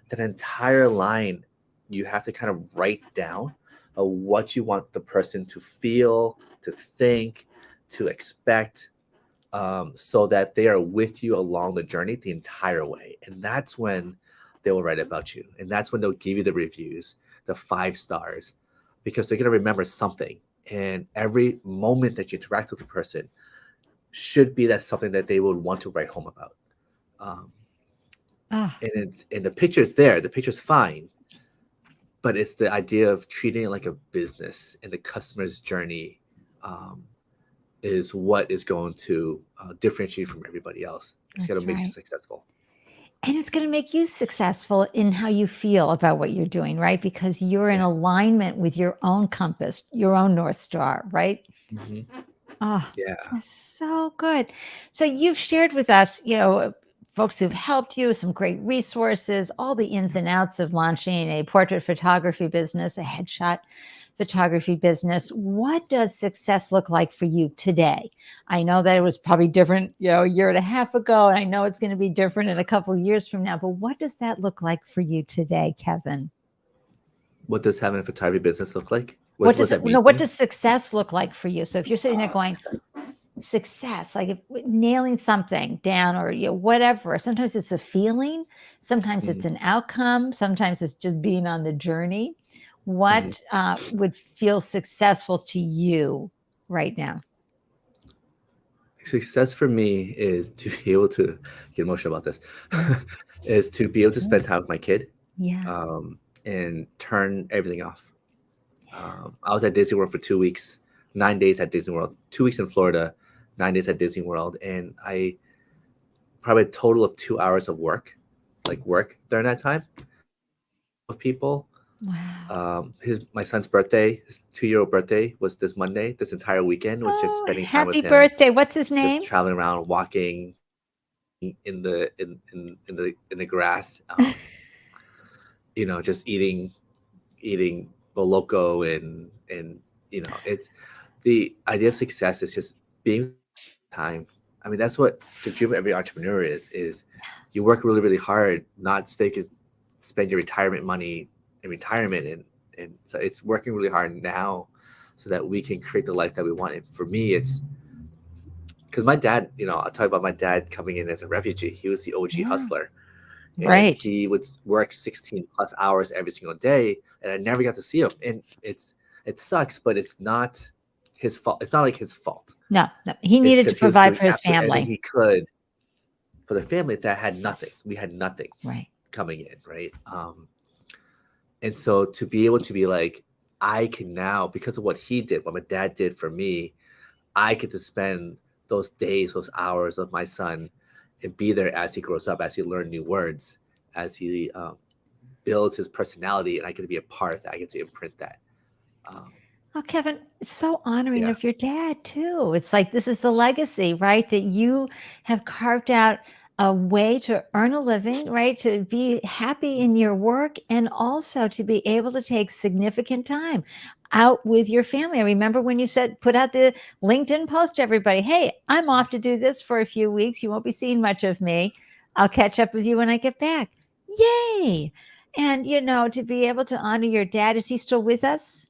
That entire line, you have to kind of write down of what you want the person to feel, to think, to expect, so that they are with you along the journey the entire way. And that's when they will write about you. And that's when they'll give you the reviews, the 5 stars, because they're going to remember something. And every moment that you interact with a person should be that something that they would want to write home about. Um, Ah, and the picture's there, the picture's fine, but it's the idea of treating it like a business, and the customer's journey um, is what is going to differentiate you from everybody else. It's going that's to make you right. successful. And it's going to make you successful in how you feel about what you're doing, right? Because you're in Yes. alignment with your own compass, your own North Star, right? Hmm. Oh, Yeah. that's so good. So you've shared with us, folks who've helped you, some great resources, all the ins and outs of launching a portrait photography business, a headshot photography business. What does success look like for you today? I know that it was probably different, a year and a half ago, and I know it's going to be different in a couple of years from now, but what does that look like for you today, Kevin? What does having a photography business look like? What What does does it, that mean no, to what you? does success look like for you? So if you're sitting there going, Success. success, like nailing something down, or whatever, sometimes it's a feeling, sometimes it's Mhm, an outcome, sometimes it's just being on the journey. mhm. What would feel successful to you right now? Success for me is to be able to get emotional about this, Yeah. is to be able to Good. spend time with my kid, Yeah. and turn everything off. I was at Disney World for 2 weeks, 9 days at Disney World, 2 weeks in Florida, 9 days at Disney World, and I probably a total of 2 hours of work, like work during that time with people. Wow. His my son's birthday, his 2-year-old birthday was this Monday. This entire weekend was just Oh, spending time with happy him, birthday. What's his just name? traveling around, walking in the grass, just eating boloco, and it's the idea of success is just being time. I mean, that's what the dream of every entrepreneur is you work really, really hard, not so you can spend your retirement money in retirement, and so it's working really hard now so that we can create the life that we want. And for me, it's because my dad, I'll talk about my dad coming in as a refugee. He was the OG Yeah. hustler, and Right. he would work 16 plus hours every single day, and I never got to see him. And it sucks, but it's not his fault. It's not like his fault. No, no, he It's needed to because he was provide doing for his absolutely everything family. he could for the family that had nothing. We had nothing Right. coming in, right? And so to be able to be like, I can now, because of what he did, what my dad did for me, I get to spend those days, those hours with my son, and be there as he grows up, as he learns new words, as he builds his personality, and I get to be a part of that. I get to imprint that. Um, Oh, Kevin, so honoring yeah, of your dad too. It's like this is the legacy, right? That you have carved out a way to earn a living, right? To be happy in your work and also to be able to take significant time out with your family. I remember when you said, put out the LinkedIn post to everybody, hey, I'm off to do this for a few weeks. You won't be seeing much of me. I'll catch up with you when I get back. Yay. And, to be able to honor your dad, is he still with us?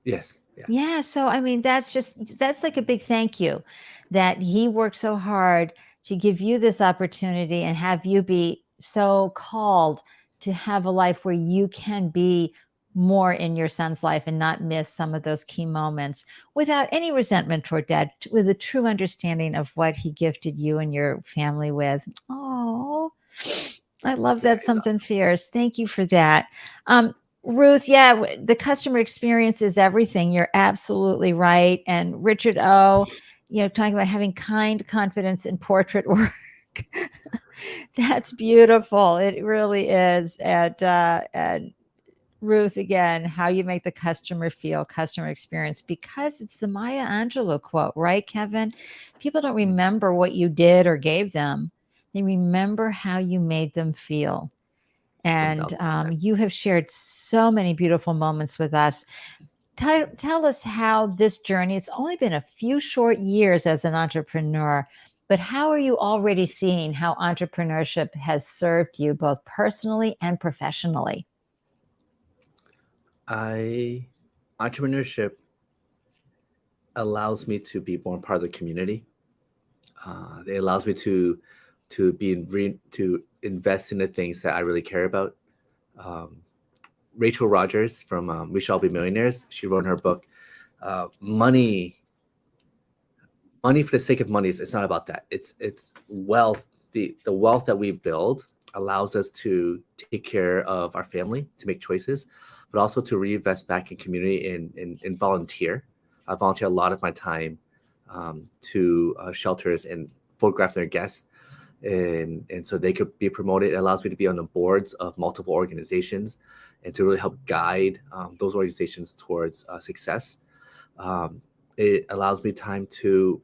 yes, yeah, Yeah, so I mean, that's like a big thank you that he worked so hard to give you this opportunity and have you be so called to have a life where you can be more in your son's life and not miss some of those key moments without any resentment toward dad, with a true understanding of what he gifted you and your family with. Oh, I love yeah. that, something fierce. Thank you for that. Um, Ruth, yeah, the customer experience is everything. You're absolutely right. And Richard O, talking about having kind confidence in portrait work. That's beautiful. It really is. And Ruth, again, how you make the customer feel, customer experience, because it's the Maya Angelou quote, right, Kevin? People don't Mhm. remember what you did or gave them, they remember how you made them feel. And 1000%. you have shared so many beautiful moments with us. Tell us how this journey, it's only been a few short years as an entrepreneur, but how are you already seeing how entrepreneurship has served you both personally and professionally? I entrepreneurship allows me to be more part of the community. It allows me to to invest in the things that I really care about. Um, Rachel Rogers from We Shall Be Millionaires. She wrote in her book, "Money, money for the sake of money. It's not about that. It's wealth. The wealth that we build allows us to take care of our family, to make choices, but also to reinvest back in community and volunteer. I volunteer a lot of my time to shelters and photograph their guests, and so they could be promoted. It allows me to be on the boards of multiple organizations and to really help guide those organizations towards success. It allows me time to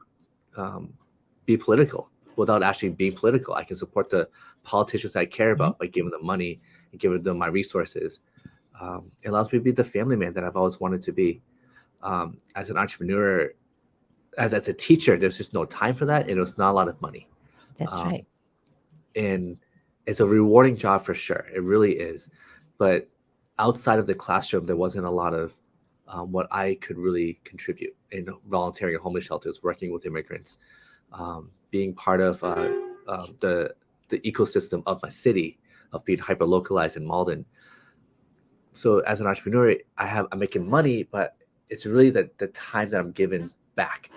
be political without actually being political. I can support the politicians I care about by giving them money and giving them my resources. It allows me to be the family man that I've always wanted to be. As an entrepreneur, as a teacher, there's just no time for that, and it was not a lot of money. That's right. And it's a rewarding job for sure. It really is. But outside of the classroom, there wasn't a lot of what I could really contribute in volunteering at homeless shelters, working with immigrants, being part of the ecosystem of my city, of being hyper localized in Malden. So as an entrepreneur, I'm making money, but it's really the time that I'm giving back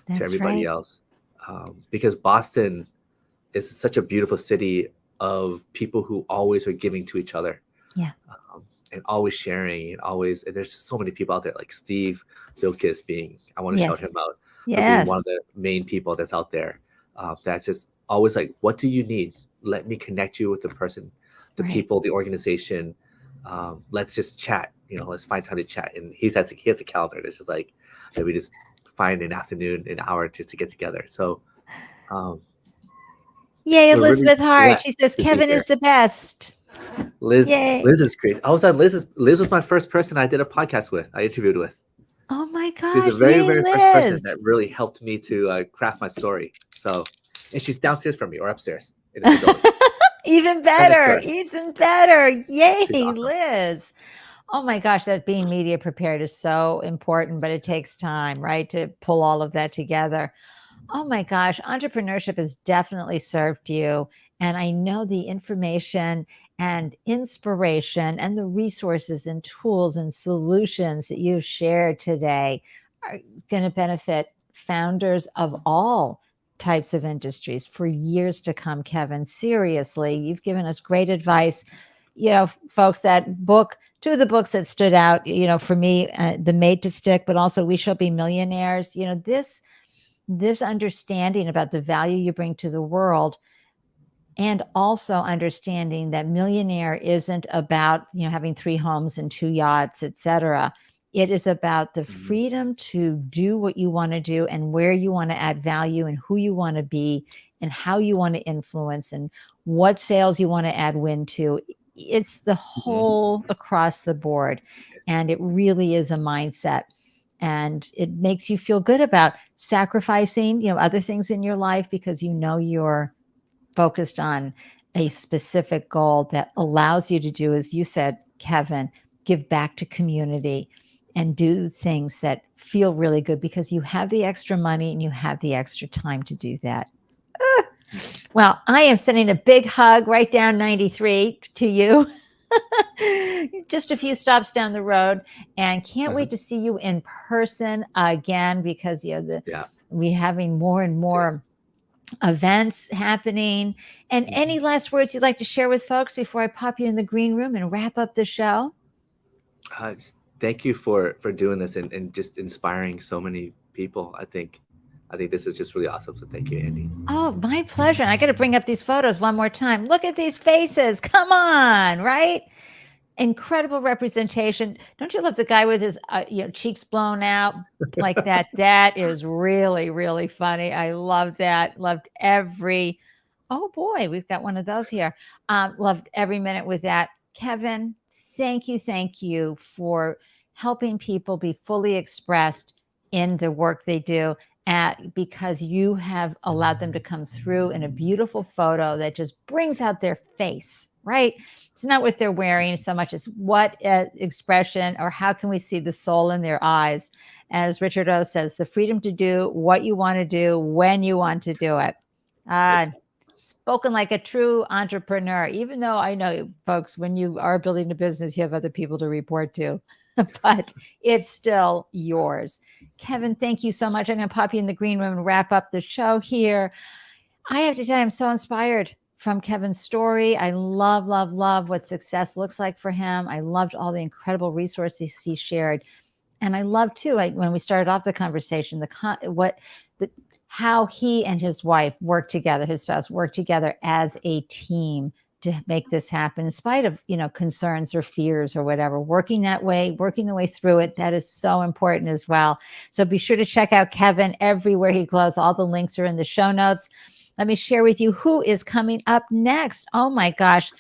That's to everybody right. else. Because Boston is such a beautiful city of people who always are giving to each other. Yeah. And always sharing, and there's so many people out there, like Steve Bilkis I want to shout him out for being one of the main people that's out there. That's just always like, what do you need? Let me connect you with the person, the people, the organization. Let's just chat. Let's find time to chat. And he has a calendar. This is like, that we just find an afternoon, an hour just to get together. So, yay, Elizabeth really Hart. She says Kevin is the best. Liz is great. I was on Liz was my first person I did a podcast with. I interviewed with. Oh my gosh! She's the very first person that really helped me to craft my story. So, and she's downstairs from me or upstairs. Even better, even better! Yay, awesome. Liz! Oh my gosh, that being media prepared is so important, but it takes time, right, to pull all of that together. Oh my gosh, entrepreneurship has definitely served you. And I know the information and inspiration and the resources and tools and solutions that you've shared today are going to benefit founders of all types of industries for years to come, Kevin. Seriously, you've given us great advice. Folks, two of the books that stood out, for me, The Made to Stick, but also We Shall Be Millionaires, this understanding about the value you bring to the world, and also understanding that millionaire isn't about, having 3 homes and 2 yachts, etc. It is about the freedom to do what you want to do and where you want to add value and who you want to be and how you want to influence and what sales you want to add win to. It's the whole across the board. And it really is a mindset. And it makes you feel good about sacrificing, other things in your life because you're focused on a specific goal that allows you to do, as you said, Kevin, give back to community and do things that feel really good because you have the extra money and you have the extra time to do that. Well, I am sending a big hug right down 93 to you. Just a few stops down the road, and can't wait to see you in person again because we having more and more events happening. And any last words you'd like to share with folks before I pop you in the green room and wrap up the show? Thank you for doing this and just inspiring so many people. I think this is just really awesome. So thank you, Andy. Oh, my pleasure. And I got to bring up these photos one more time. Look at these faces. Come on, right? Incredible representation. Don't you love the guy with his cheeks blown out like that? That is really, really funny. I love that. Loved every. Oh boy, we've got one of those here. Loved every minute with that. Kevin, thank you for helping people be fully expressed in the work they do. Because you have allowed them to come through in a beautiful photo that just brings out their face, right? It's not what they're wearing so much as what expression or how can we see the soul in their eyes. As Richard O says, the freedom to do what you want to do when you want to do it. Spoken like a true entrepreneur, even though I know, folks, when you are building a business, you have other people to report to, but it's still yours. Kevin, thank you so much. I'm going to pop you in the green room and wrap up the show here. I have to tell you, I'm so inspired from Kevin's story. I love, love, love what success looks like for him. I loved all the incredible resources he shared. And I love too, when we started off the conversation, how he and his wife work together, his spouse work together as a team to make this happen in spite of, concerns or fears or whatever, working the way through it. That is so important as well. So be sure to check out Kevin everywhere he goes. All the links are in the show notes. Let me share with you who is coming up next. Oh my gosh.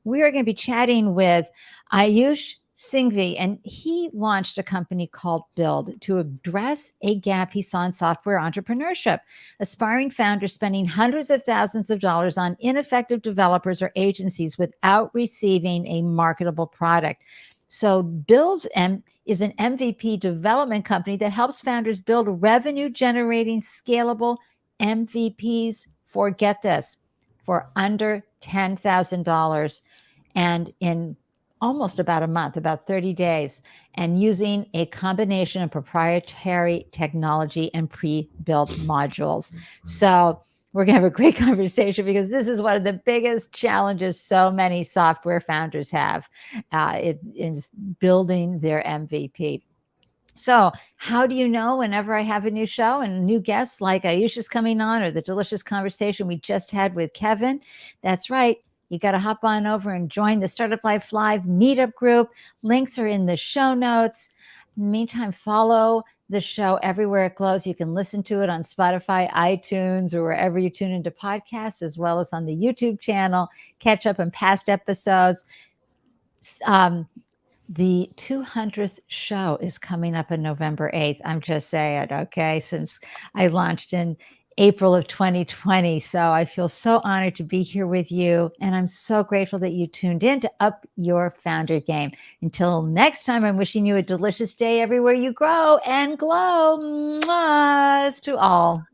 We are going to be chatting with Ayush Singhvi, and he launched a company called Build to address a gap he saw in software entrepreneurship. Aspiring founders spending hundreds of thousands of dollars on ineffective developers or agencies without receiving a marketable product. So Build is an MVP development company that helps founders build revenue-generating, scalable MVPs for, get this, for under $10,000 and in almost about a month, about 30 days, and using a combination of proprietary technology and pre-built modules. So we're going to have a great conversation because this is one of the biggest challenges so many software founders have in building their MVP. So how do you know whenever I have a new show and new guests like Ayush is coming on, or the delicious conversation we just had with Kevin? That's right. You got to hop on over and join the Startup Life Live meetup group. Links are in the show notes. In the meantime, follow the show everywhere it goes. You can listen to it on Spotify, iTunes, or wherever you tune into podcasts, as well as on the YouTube channel. Catch up on past episodes. The 200th show is coming up on November 8th. I'm just saying, okay, since I launched in April of 2020. So I feel so honored to be here with you. And I'm so grateful that you tuned in to up your founder game. Until next time, I'm wishing you a delicious day everywhere you grow and glow. Mwahs to all.